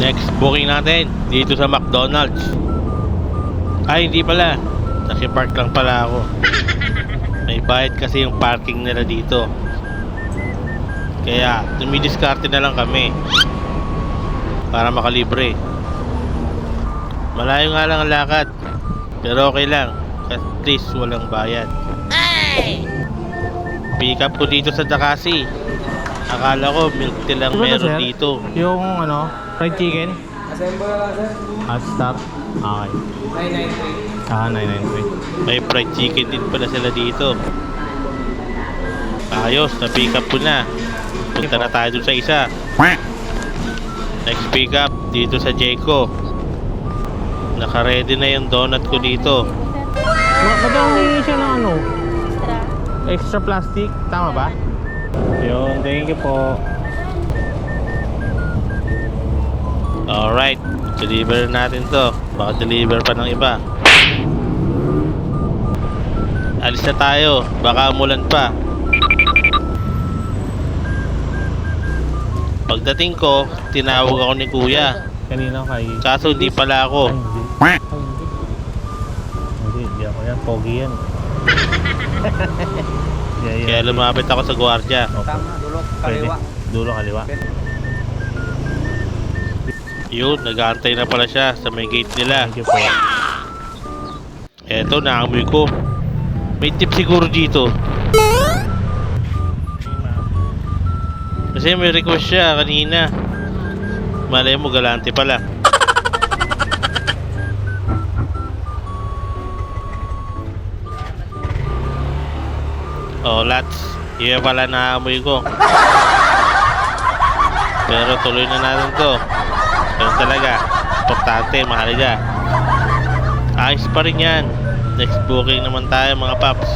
Next booking natin dito sa McDonald's. Ay, hindi pala. Naki-park lang pala ako. May bayad kasi yung parking nila dito. Kaya dumidiskarte na lang kami para makalibre. Malayo nga lang ang lakad, pero okay lang. At least walang bayad. Pick up ko dito sa Dakasi. Akala ko milk tea lang meron dito. Yung ano, fried chicken? Assemble na lang, sir. At stop. Okay. 993. Ah, 993. May fried chicken din pala sila dito. Ayos, na-pick up ko na. Punta na tayo dun sa isa. Next pick up dito sa Jayco. Naka-ready na yung donut ko dito. Madami siya ng ano? Extra plastic. Tama ba? Yun, thank you po. Alright, deliver natin to. Baka deliver pa ng iba. Alis na tayo, baka umulan pa. Pagdating ko, tinawag ako ni kuya. Kanina kay... Kaso hindi pala ako. Ay, hindi. Hindi ako yan. Pogi yan. Yeah. Kaya lumapit ako sa gwardiya. Okay. Tama, dulo, Pwede. kaliwa. Dulo, kaliwa. Yun, nag-aantay na pala siya sa may gate nila. Thank you po. Eto, naamoy ko. May tip siguro dito. Kasi may request siya kanina. Malay mo, galante pala. Oh, Lats. Iya pala naamoy ko. Pero tuloy na natin to. Ganun talaga. Importante, mahalaga. Ayos pa rin yan. Next booking naman tayo mga paps.